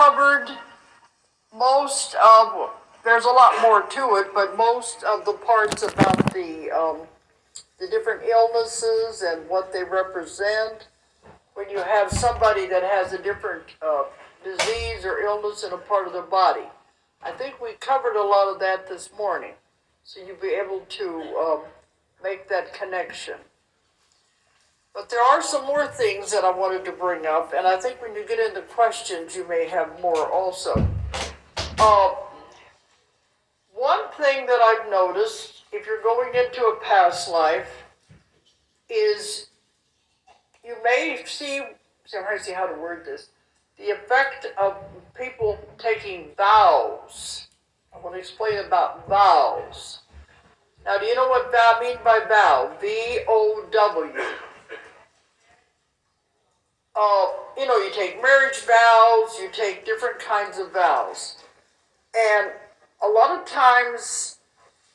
covered there's a lot more to it, but most of the parts about the different illnesses and what they represent. When you have somebody that has a different disease or illness in a part of their body. I think we covered a lot of that this morning, so you'll be able to make that connection. But there are some more things that I wanted to bring up, and I think when you get into questions, you may have more also. One thing that I've noticed, if you're going into a past life, is you may see, I'm trying to see how to word this, the effect of people taking vows. I want to explain about vows. Now, do you know what I mean by vow? V-O-W. You take marriage vows, you take different kinds of vows. And a lot of times,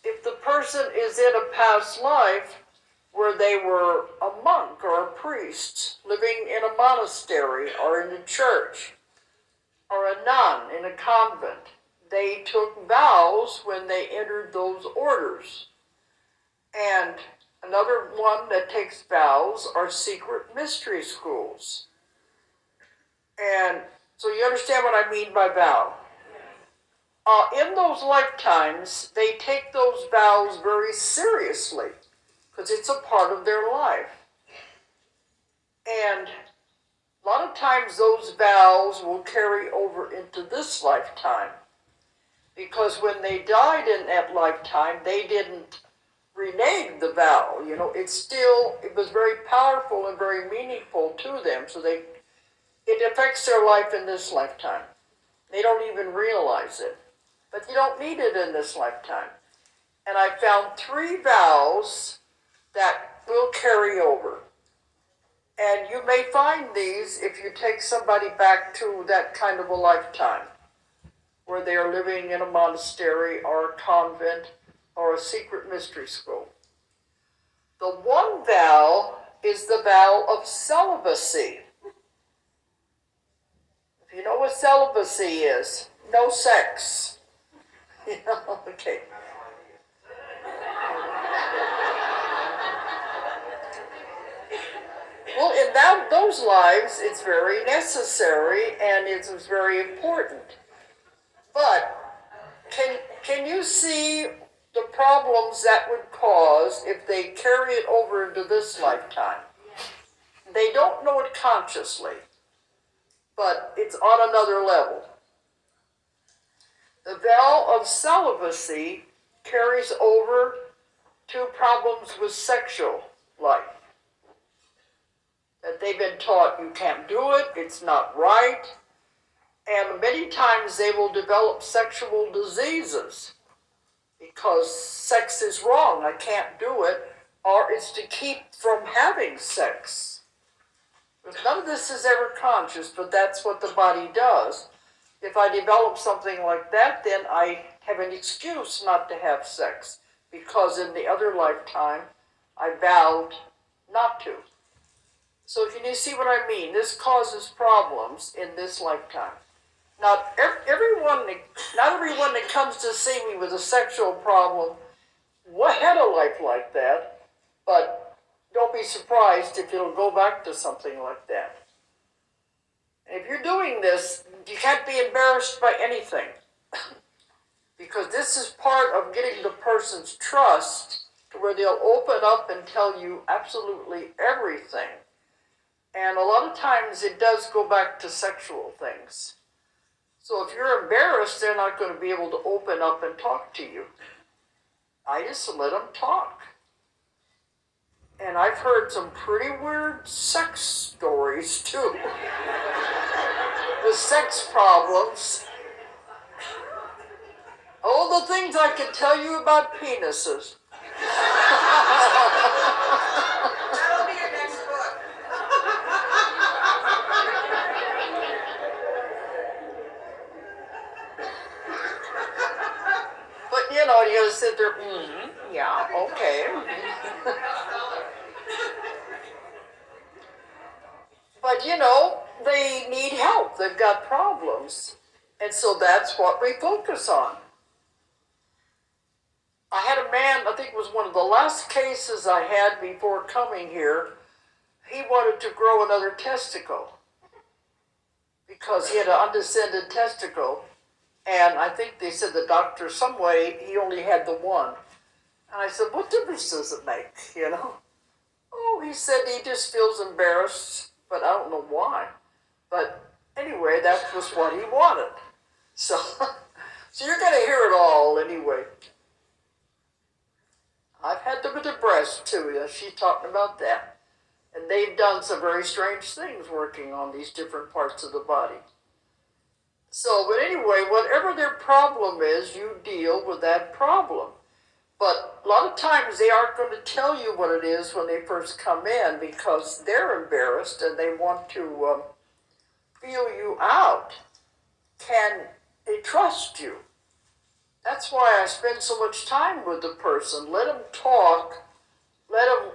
if the person is in a past life where they were a monk or a priest living in a monastery or in a church or a nun in a convent, they took vows when they entered those orders. And another one that takes vows are secret mystery schools. And so you understand what I mean by vow. In those lifetimes, they take those vows very seriously because it's a part of their life. And a lot of times those vows will carry over into this lifetime because when they died in that lifetime, they didn't renege the vow. It was very powerful and very meaningful to them. So it affects their life in this lifetime. They don't even realize it. But you don't need it in this lifetime. And I found 3 vows that will carry over. And you may find these if you take somebody back to that kind of a lifetime, where they are living in a monastery or a convent or a secret mystery school. The one vow is the vow of celibacy. If you know what celibacy is, no sex. Okay. Well, in those lives, it's very necessary and it's very important. But can you see the problems that would cause if they carry it over into this lifetime? They don't know it consciously, but it's on another level. The vow of celibacy carries over to problems with sexual life. That they've been taught you can't do it, it's not right, and many times they will develop sexual diseases because sex is wrong, I can't do it, or it's to keep from having sex. None of this is ever conscious, but that's what the body does. If I develop something like that, then I have an excuse not to have sex, because in the other lifetime, I vowed not to. So if you see what I mean, this causes problems in this lifetime. Not everyone that comes to see me with a sexual problem had a life like that, but don't be surprised if it'll go back to something like that. And if you're doing this, you can't be embarrassed by anything, because this is part of getting the person's trust to where they'll open up and tell you absolutely everything. And a lot of times it does go back to sexual things. So if you're embarrassed, they're not going to be able to open up and talk to you. I just let them talk. And I've heard some pretty weird sex stories too. With sex problems. Oh, the things I can tell you about penises. That'll be your next book. But you gotta sit there, yeah, okay. But they need help, they've got problems. And so that's what we focus on. I had a man, I think it was one of the last cases I had before coming here. He wanted to grow another testicle because he had an undescended testicle. And I think they said the doctor, some way, he only had the one. And I said, what difference does it make, you know? Oh, he said he just feels embarrassed, but I don't know why. But anyway, that was what he wanted. So, so you're going to hear it all anyway. I've had them with the breast too. She's talking about that. And they've done some very strange things working on these different parts of the body. So, but anyway, whatever their problem is, you deal with that problem. But a lot of times they aren't going to tell you what it is when they first come in because they're embarrassed and they want to feel you out. Can they trust you? That's why I spend so much time with the person. Let them talk. Let them,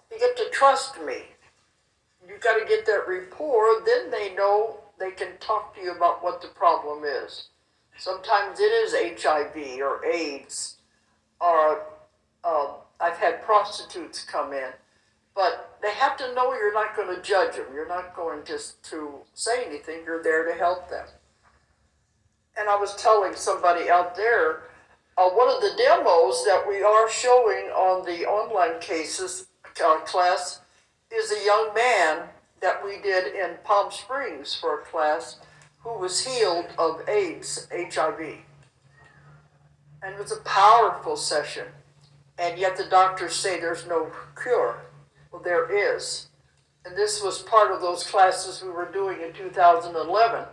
you get to trust me. You got to get that rapport. Then they know they can talk to you about what the problem is. Sometimes it is HIV or AIDS, or I've had prostitutes come in. But they have to know you're not going to judge them. You're not going just to say anything. You're there to help them. And I was telling somebody out there, one of the demos that we are showing on the online cases class is a young man that we did in Palm Springs for a class who was healed of AIDS, HIV. And it was a powerful session. And yet the doctors say there's no cure. Well, there is. And this was part of those classes we were doing in 2011.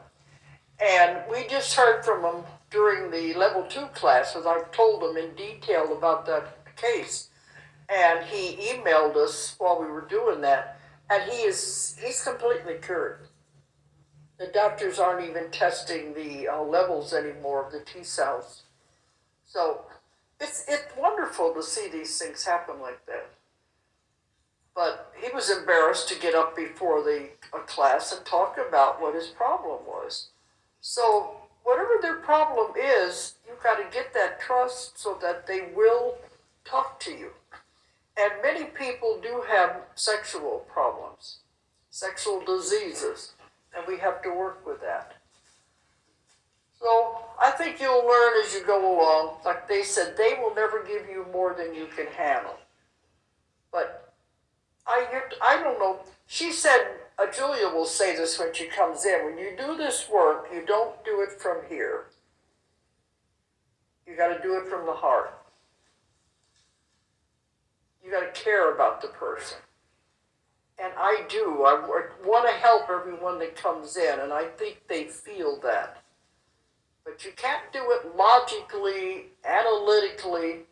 And we just heard from him during the level 2 class, as I told him in detail about that case. And he emailed us while we were doing that. And he's completely cured. The doctors aren't even testing the levels anymore of the T cells. So it's wonderful to see these things happen like that. But he was embarrassed to get up before the class and talk about what his problem was. So whatever their problem is, you've got to get that trust so that they will talk to you. And many people do have sexual problems, sexual diseases, and we have to work with that. So I think you'll learn as you go along. Like they said, they will never give you more than you can handle. But I don't know. She said, Julia will say this when she comes in. When you do this work, you don't do it from here. You got to do it from the heart. You got to care about the person. And I do. I want to help everyone that comes in, and I think they feel that. But you can't do it logically, analytically.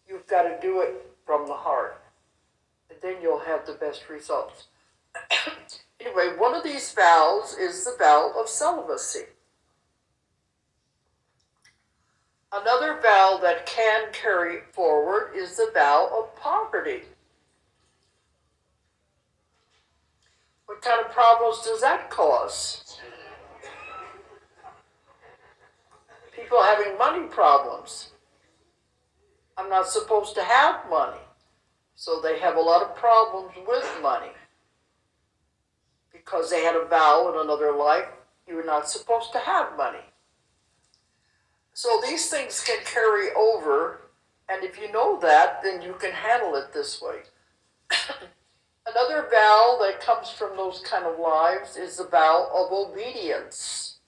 You've got to do it from the heart. And then you'll have the best results. Anyway, one of these vows is the vow of celibacy. Another vow that can carry forward is the vow of poverty. What kind of problems does that cause? People having money problems. I'm not supposed to have money. So they have a lot of problems with money. Because they had a vow in another life, you were not supposed to have money. So these things can carry over, and if you know that, then you can handle it this way. Another vow that comes from those kind of lives is the vow of obedience.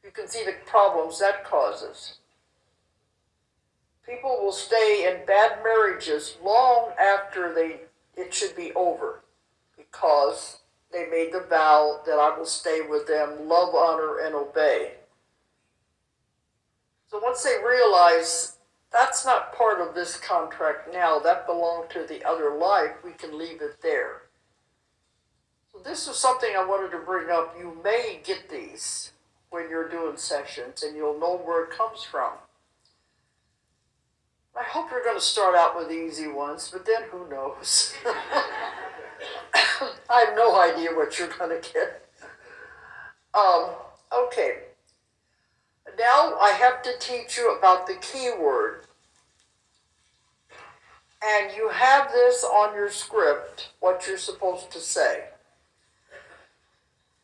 You can see the problems that causes. People will stay in bad marriages long after it should be over because they made the vow that I will stay with them, love, honor, and obey. So once they realize that's not part of this contract now, that belonged to the other life, we can leave it there. So this is something I wanted to bring up. You may get these when you're doing sessions, and you'll know where it comes from. I hope you're going to start out with easy ones, but then who knows? I have no idea what you're going to get. Okay. Now I have to teach you about the keyword. And you have this on your script, what you're supposed to say.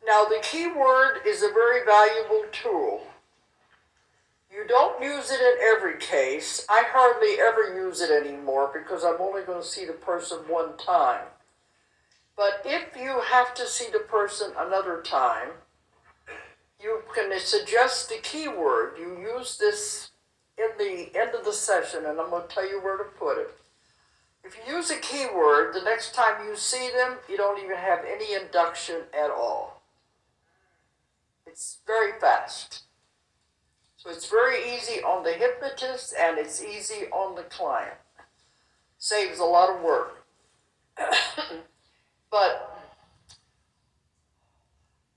Now the keyword is a very valuable tool. You don't use it in every case. I hardly ever use it anymore because I'm only going to see the person one time. But if you have to see the person another time, you can suggest the keyword. You use this in the end of the session, and I'm going to tell you where to put it. If you use a keyword, the next time you see them, you don't even have any induction at all. It's very fast. So it's very easy on the hypnotist and it's easy on the client. Saves a lot of work. But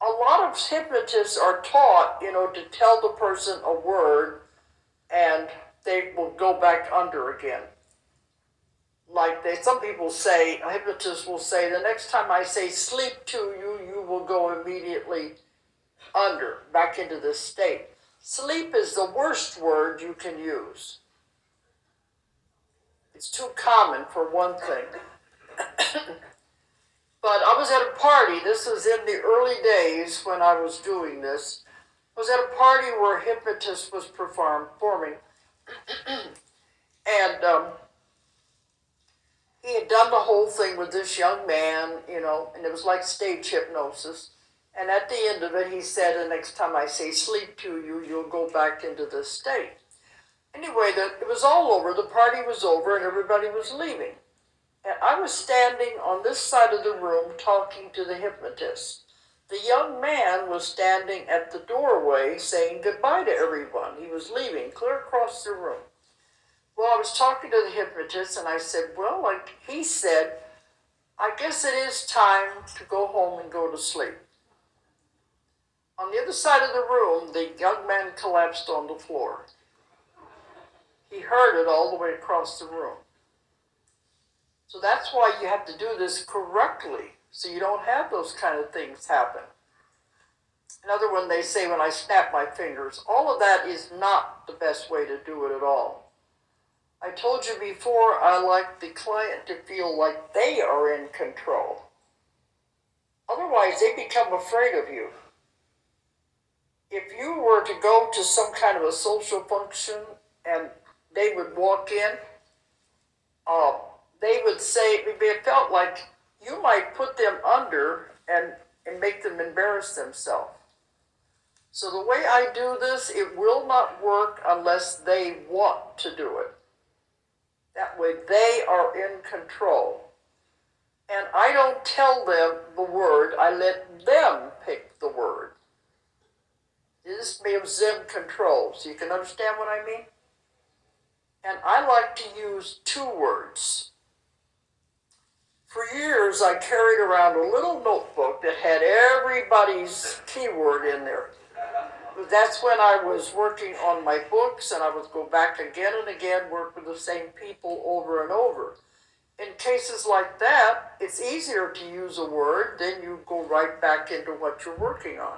a lot of hypnotists are taught, to tell the person a word and they will go back under again. Like some people say, a hypnotist will say, the next time I say sleep to you, you will go immediately under, back into this state. Sleep is the worst word you can use. It's too common for one thing. But I was at a party, this was in the early days when I was doing this. I was at a party where a hypnotist was performing. And he had done the whole thing with this young man, and it was like stage hypnosis. And at the end of it, he said, the next time I say sleep to you, you'll go back into this state. Anyway, it was all over. The party was over and everybody was leaving. And I was standing on this side of the room talking to the hypnotist. The young man was standing at the doorway saying goodbye to everyone. He was leaving clear across the room. Well, I was talking to the hypnotist and I said, well, like he said, I guess it is time to go home and go to sleep. On the other side of the room, the young man collapsed on the floor. He heard it all the way across the room. So that's why you have to do this correctly, so you don't have those kind of things happen. Another one, they say when I snap my fingers, all of that is not the best way to do it at all. I told you before, I like the client to feel like they are in control. Otherwise, they become afraid of you. If you were to go to some kind of a social function and they would walk in, they would say, it felt like you might put them under and make them embarrass themselves. So the way I do this, it will not work unless they want to do it. That way they are in control. And I don't tell them the word, I let them pick the word. This gives them control, so you can understand what I mean? And I like to use two words. For years, I carried around a little notebook that had everybody's keyword in there. But that's when I was working on my books, and I would go back again and again, work with the same people over and over. In cases like that, it's easier to use a word, then you go right back into what you're working on.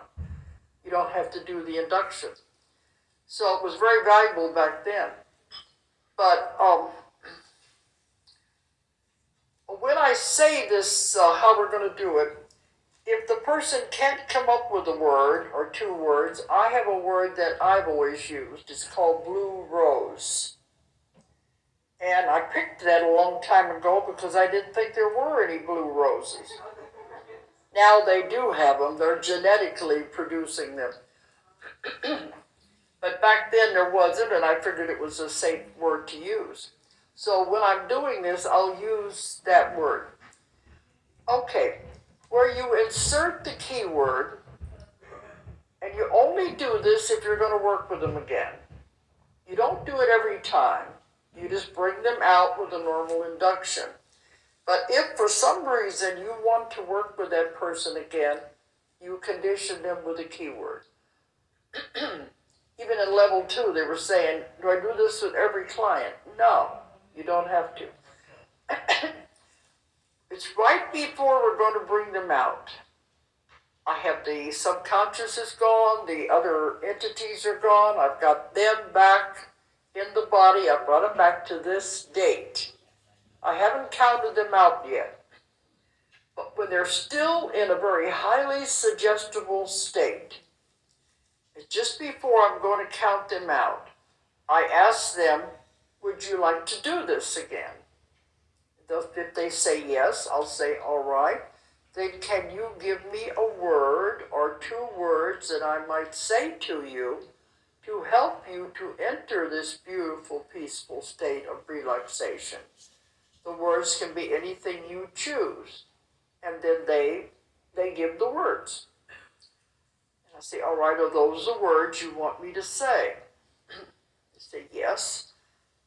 You don't have to do the induction. So it was very valuable back then. But when I say this, how we're going to do it, if the person can't come up with a word or two words, I have a word that I've always used. It's called blue rose. And I picked that a long time ago because I didn't think there were any blue roses. Now they do have them. They're genetically producing them. But back then there wasn't, and I figured it was a safe word to use. So when I'm doing this, I'll use that word. Okay, where you insert the keyword, and you only do this if you're going to work with them again. You don't do it every time. You just bring them out with a normal induction. But if for some reason you want to work with that person again, you condition them with a keyword. Even in level 2, they were saying, do I do this with every client? No, you don't have to. It's right before we're going to bring them out. I have the subconscious is gone, the other entities are gone, I've got them back in the body, I brought them back to this date. I haven't counted them out yet. But when they're still in a very highly suggestible state, just before I'm going to count them out, I ask them, would you like to do this again? If they say yes, I'll say, all right. Then can you give me a word or two words that I might say to you to help you to enter this beautiful, peaceful state of relaxation? The words can be anything you choose. And then they give the words. And I say, all right, are those the words you want me to say? They say, yes.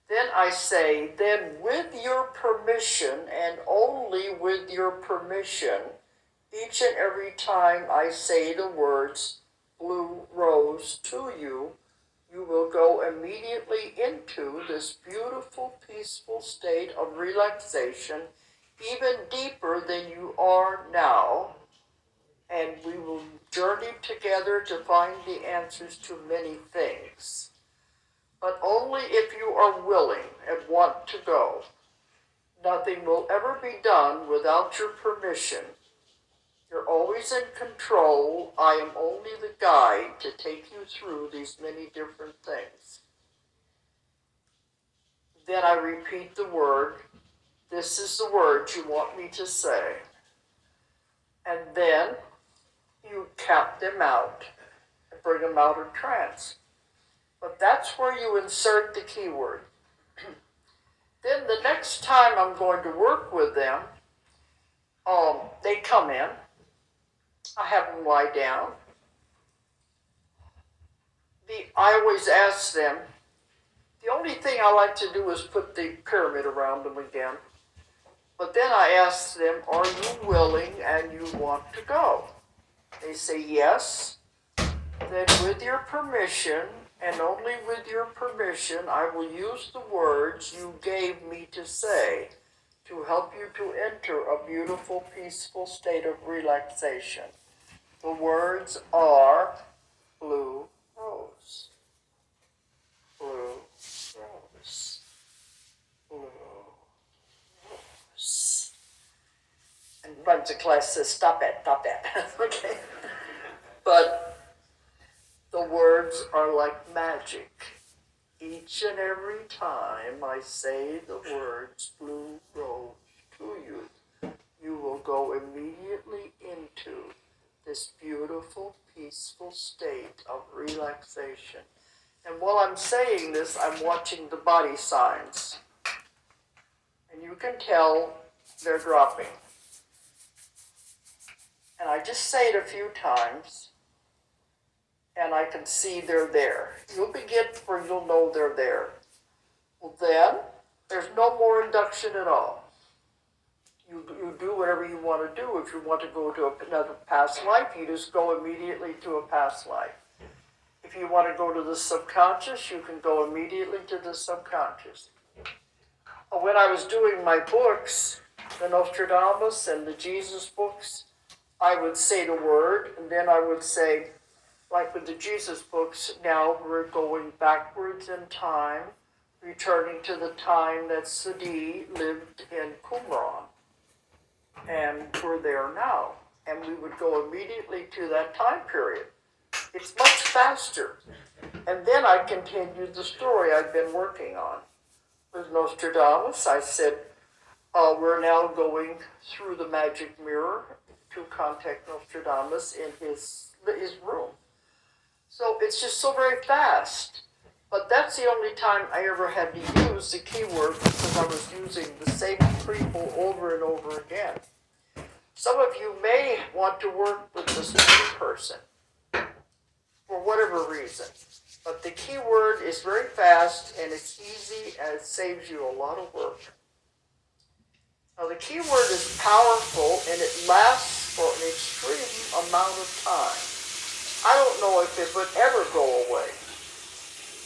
Then I say, then with your permission, and only with your permission, each and every time I say the words blue rose to you, you will go immediately into this beautiful, peaceful state of relaxation, even deeper than you are now, and we will journey together to find the answers to many things. But only if you are willing and want to go. Nothing will ever be done without your permission. You're always in control. I am only the guide to take you through these many different things. Then I repeat the word. This is the word you want me to say. And then you count them out and bring them out of trance. But that's where you insert the keyword. Then the next time I'm going to work with them, they come in. I have them lie down. I always ask them, the only thing I like to do is put the pyramid around them again. But then I ask them, are you willing and you want to go? They say yes. Then with your permission, and only with your permission, I will use the words you gave me to say to help you to enter a beautiful, peaceful state of relaxation. The words are blue rose, blue rose, blue rose. And runs the class says, stop that. Okay. But the words are like magic. Each and every time I say the words blue rose to you, you will go immediately into this beautiful, peaceful state of relaxation. And while I'm saying this, I'm watching the body signs. And you can tell they're dropping. And I just say it a few times, and I can see they're there. You'll begin where you'll know they're there. Well, then, there's no more induction at all. You do whatever you want to do. If you want to go to another past life, you just go immediately to a past life. If you want to go to the subconscious, you can go immediately to the subconscious. When I was doing my books, the Nostradamus and the Jesus books, I would say the word, and then I would say, like with the Jesus books, now we're going backwards in time, returning to the time that Sadi lived in Qumran. And we're there now. And we would go immediately to that time period. It's much faster. And then I continued the story I've been working on. With Nostradamus, I said, we're now going through the magic mirror to contact Nostradamus in his room. So it's just so very fast. But that's the only time I ever had to use the keyword, because I was using the same people over and over again. Some of you may want to work with this new person for whatever reason. But the keyword is very fast and it's easy and it saves you a lot of work. Now the keyword is powerful and it lasts for an extreme amount of time. I don't know if it would ever go away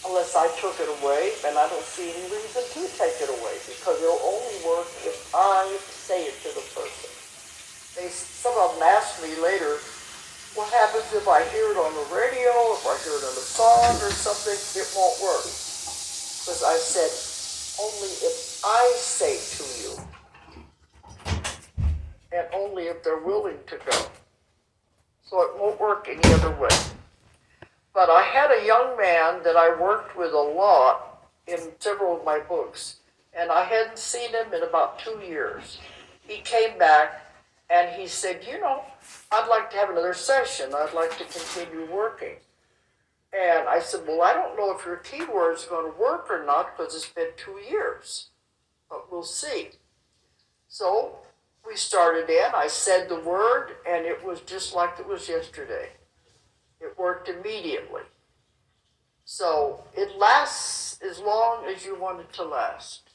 unless I took it away, and I don't see any reason to take it away because it'll only work if I say it to the person. Some of them asked me later, What happens if I hear it on the radio, if I hear it on the phone or something, it won't work. Because I said, only if I say to you, and only if they're willing to go. So it won't work any other way. But I had a young man that I worked with a lot in several of my books, and I hadn't seen him in about 2 years. He came back and he said, I'd like to have another session. I'd like to continue working. And I said, well, I don't know if your keyword's going to work or not because it's been 2 years, but we'll see. So we started in, I said the word, and it was just like it was yesterday. It worked immediately. So it lasts as long as you want it to last.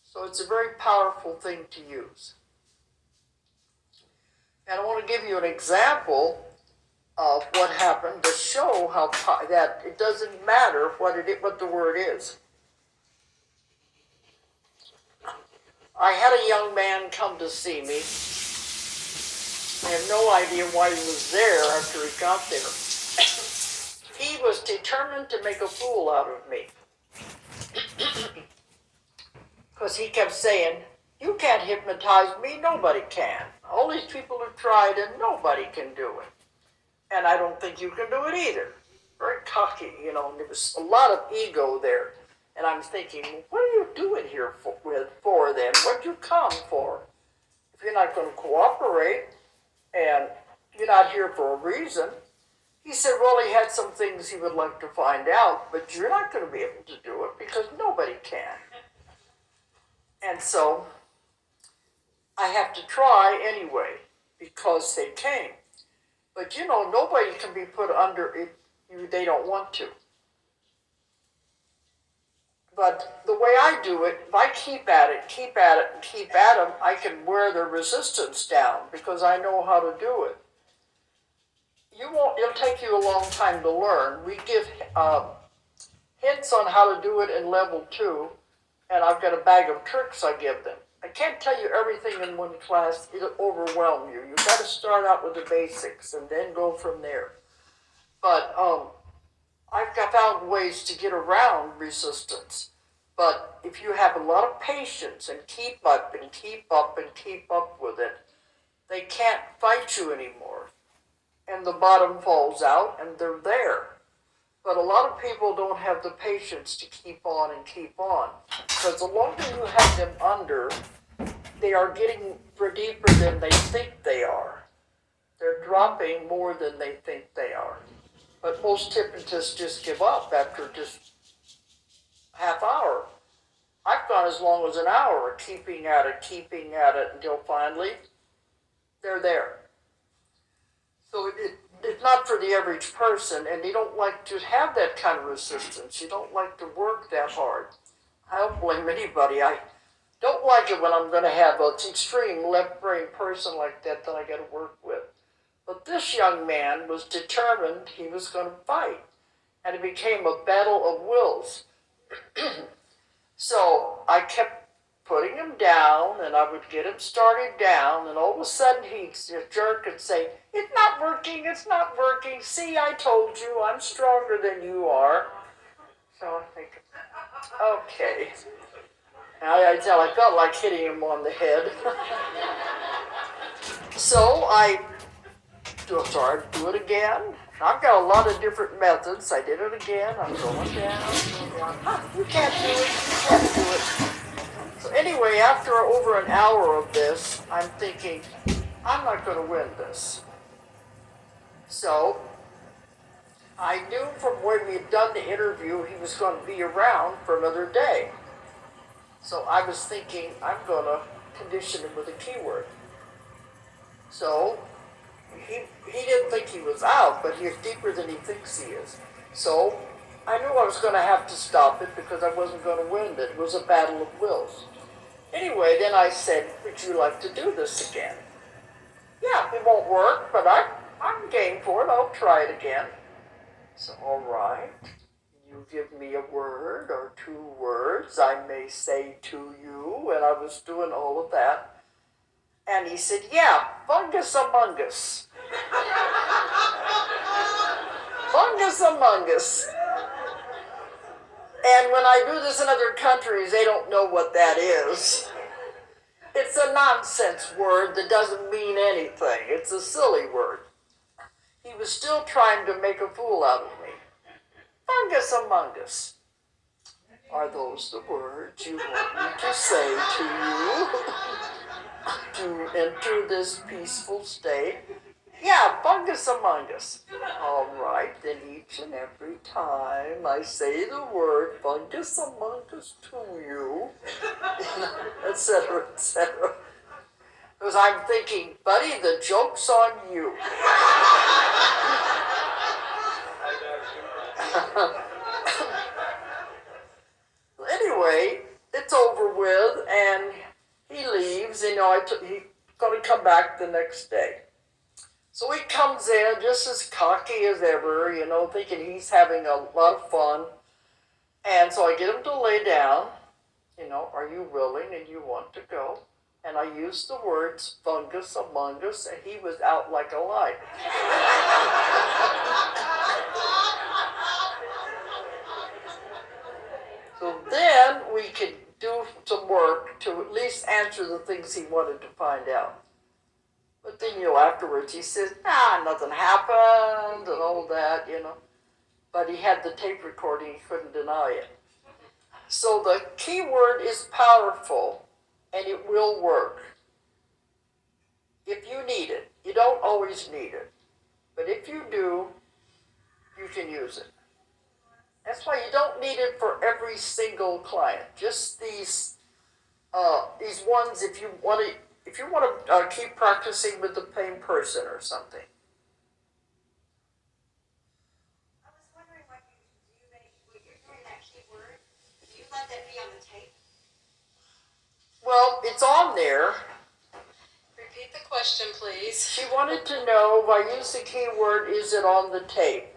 So it's a very powerful thing to use. And I want to give you an example of what happened to show how that it doesn't matter what the word is. I had a young man come to see me. I have no idea why he was there after he got there. He was determined to make a fool out of me. Because he kept saying, you can't hypnotize me, nobody can. All these people have tried and nobody can do it. And I don't think you can do it either. Very cocky, and there was a lot of ego there. And I'm thinking, what are you doing here for then? What'd you come for? If you're not going to cooperate and you're not here for a reason. He said, well, he had some things he would like to find out, but you're not going to be able to do it because nobody can. And so I have to try anyway because they came. But nobody can be put under if they don't want to. But the way I do it, if I keep at it, and keep at them, I can wear their resistance down because I know how to do it. It'll take you a long time to learn. We give hints on how to do it in level 2, and I've got a bag of tricks I give them. I can't tell you everything in one class, it'll overwhelm you. You've got to start out with the basics and then go from there. But I've found ways to get around resistance. But if you have a lot of patience and keep up and keep up and keep up with it, they can't fight you anymore. And the bottom falls out and they're there. But a lot of people don't have the patience to keep on and keep on. Because the longer you have them under, they are getting deeper than they think they are. They're dropping more than they think they are. But most hypnotists just give up after just half hour. I've gone as long as an hour keeping at it until finally they're there. So it's not for the average person, and you don't like to have that kind of resistance. You don't like to work that hard. I don't blame anybody. I don't like it when I'm going to have an extreme left-brain person like that I got to work with. But this young man was determined he was going to fight, and it became a battle of wills. So I kept putting him down, and I would get him started down, and all of a sudden he'd jerk and say, it's not working, see, I told you, I'm stronger than you are. So I think, okay. I felt like hitting him on the head. So I started to do it again. I've got a lot of different methods. I did it again. I'm going down. You can't do it. You can't do it. So anyway, after over an hour of this, I'm thinking, I'm not going to win this. So I knew from when we had done the interview, he was going to be around for another day. So I was thinking, I'm going to condition him with a keyword. So he didn't think he was out, but he's deeper than he thinks he is. So I knew I was going to have to stop it because I wasn't going to win it. It was a battle of wills. Anyway, then I said, would you like to do this again? Yeah, it won't work, but I'm game for it. I'll try it again. So, all right. You give me a word or 2 words I may say to you, and I was doing all of that. And he said, yeah, fungus among us. Fungus among us. And when I do this in other countries, they don't know what that is. It's a nonsense word that doesn't mean anything. It's a silly word. He was still trying to make a fool out of me. Fungus among us. Are those the words you want me to say to you to enter this peaceful state? Yeah, fungus among us. All right, then each and every time I say the word fungus among us to you, etc., etc. Because I'm thinking, buddy, the joke's on you. Anyway, it's over with, and he leaves. He's going to come back the next day. So he comes in just as cocky as ever, thinking he's having a lot of fun. And so I get him to lay down, are you willing and you want to go? And I used the words fungus among us, and he was out like a light. So then we could do some work to at least answer the things he wanted to find out. But then, afterwards he says, nothing happened and all that, But he had the tape recording, he couldn't deny it. So the key word is powerful, and it will work. If you need it. You don't always need it. But if you do, you can use it. That's why you don't need it for every single client. Just these ones if you want to keep practicing with the same person or something. I was wondering what when you're doing that keyword, do you let that be on the tape? Well, it's on there. Repeat the question, please. She wanted to know, if I use the keyword, is it on the tape?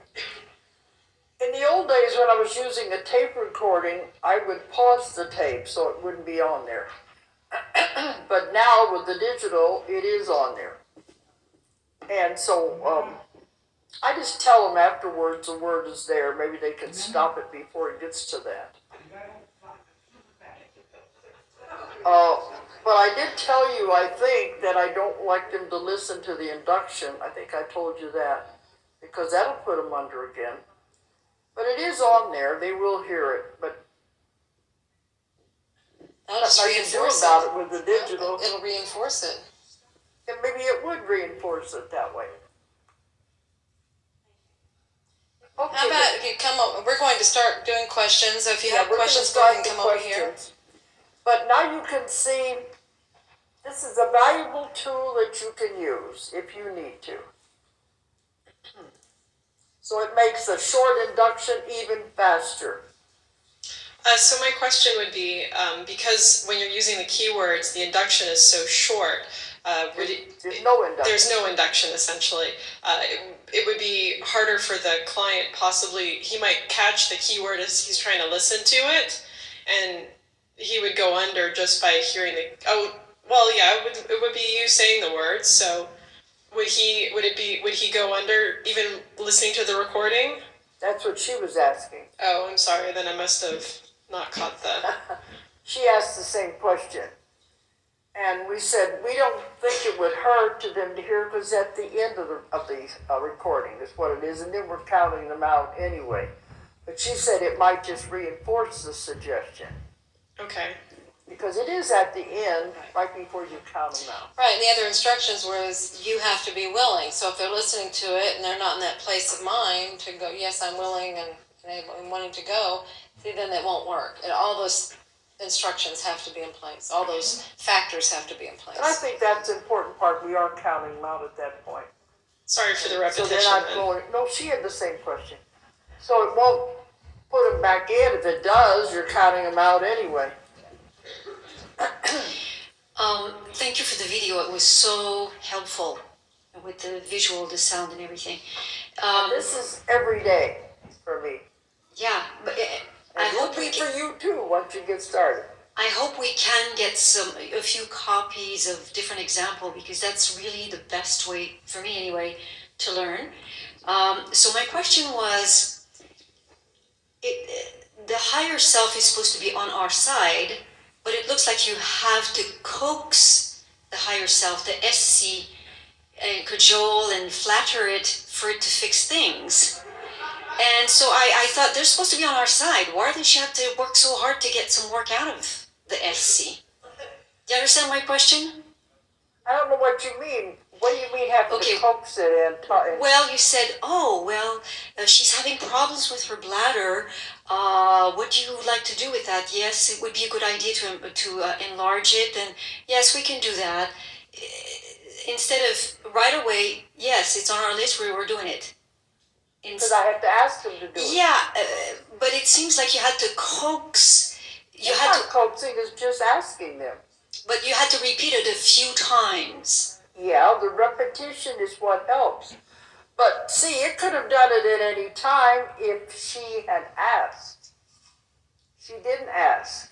In the old days when I was using a tape recording, I would pause the tape so it wouldn't be on there. But now with the digital, it is on there. And so I just tell them afterwards the word is there. Maybe they can stop it before it gets to that. But I did tell you, I think, that I don't like them to listen to the induction. I think I told you that, because that'll put them under again. But it is on there. They will hear it, but That'll just nothing I can do reinforce about it. it with the digital. It'll reinforce it. And maybe it would reinforce it that way. Okay, How about if you come up? We're going to start doing questions. So if you have we're gonna questions, go start ahead and the come over here. questions. But now you can see, this is a valuable tool that you can use if you need to. So it makes a short induction even faster. So my question would be, because when you're using the keywords, the induction is so short, There's no induction. there's no induction essentially. It would be harder for the client, possibly, he might catch the keyword as he's trying to listen to it, and he would go under just by hearing it would be you saying the words, so would he go under even listening to the recording? That's what she was asking. Oh, I'm sorry, then I must have not caught the... She asked the same question. And we said, we don't think it would hurt to them to hear, because at the end of the recording is what it is, and then we're counting them out anyway. But she said it might just reinforce the suggestion. Okay. Because it is at the end, right before you count them out. Right, and the other instructions was you have to be willing. So if they're listening to it and they're not in that place of mind to go, yes, I'm willing and able and wanting to go, see, then it won't work. And all those instructions have to be in place. All those factors have to be in place. And I think that's the important part. We are counting them out at that point. Sorry for the So repetition. they're not then. going, no, she had the same question. So it won't put them back in. If it does, you're counting them out anyway. Thank you for the video. It was so helpful with the visual, the sound, and everything. This is every day for me. Yeah, but I And it'll hope be we for can. you too once you get started. I hope we can get a few copies of different example because that's really the best way, for me anyway, to learn. So my question was, the higher self is supposed to be on our side, but it looks like you have to coax the higher self, the SC, and cajole and flatter it for it to fix things. And so I thought they're supposed to be on our side. Why does she have to work so hard to get some work out of the SC? Do you understand my question? I don't know what you mean. What do you mean having Okay. to coax it and Well, you said, oh, well, she's having problems with her bladder. What do you like to do with that? Yes, it would be a good idea to enlarge it. And yes, we can do that. Instead of right away, yes, it's on our list. We're doing it. because I have to ask them to do it. Yeah, but it seems like you had to coax. You It's had not to, coaxing, it's just asking them. but you had to repeat it a few times. Yeah, the repetition is what helps. But see, it could have done it at any time if she had asked. She didn't ask.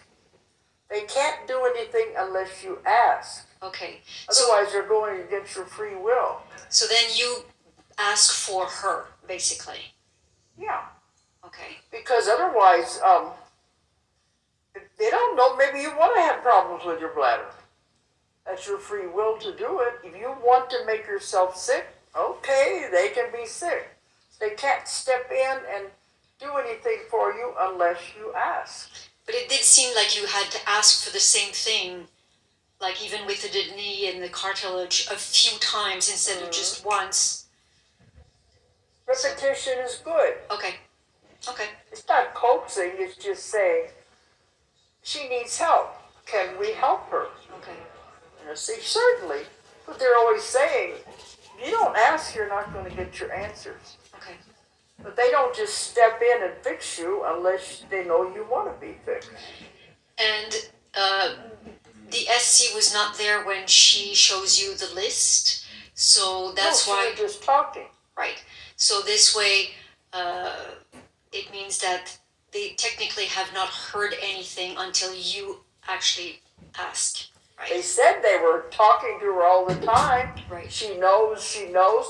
They can't do anything unless you ask. Okay. Otherwise, they're going against your free will. So then you ask for her, basically. Yeah, Okay. because otherwise, if they don't know. Maybe you want to have problems with your bladder. That's your free will to do it. If you want to make yourself sick, okay, they can be sick. They can't step in and do anything for you unless you ask. But it did seem like you had to ask for the same thing, like even with the knee and the cartilage, a few times instead of just once. Repetition is good. Okay. Okay. It's not coaxing, it's just saying, she needs help. Can we help her? Okay. See, certainly. But they're always saying, if you don't ask, you're not going to get your answers. Okay. But they don't just step in and fix you unless they know you want to be fixed. And the SC was not there when she shows you the list, so that's no, why. She was just talking. Right. So this way, it means that they technically have not heard anything until you actually ask. Right. They said they were talking to her all the time. Right. She knows,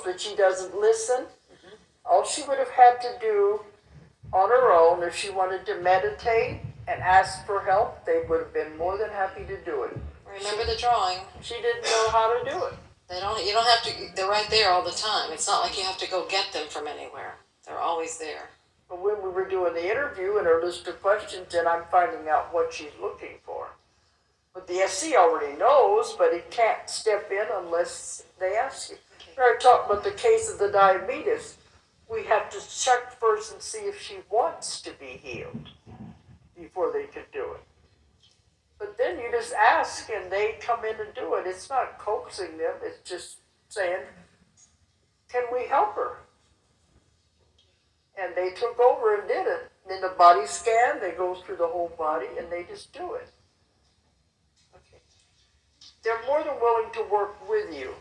but she doesn't listen. Mm-hmm. All she would have had to do on her own, if she wanted to meditate and ask for help, they would have been more than happy to do it. Remember the drawing. She didn't know how to do it. You don't have to, they're right there all the time. It's not like you have to go get them from anywhere. They're always there. But when we were doing the interview and her list of questions, then I'm finding out what she's looking for. But the SC already knows, but it can't step in unless they ask you. Okay. I talked about the case of the diabetes. We have to check first and see if she wants to be healed before they can do it. But then you just ask and they come in and do it. It's not coaxing them, it's just saying, can we help her? And they took over and did it. And in the body scan, they go through the whole body and they just do it. Okay. They're more than willing to work with you.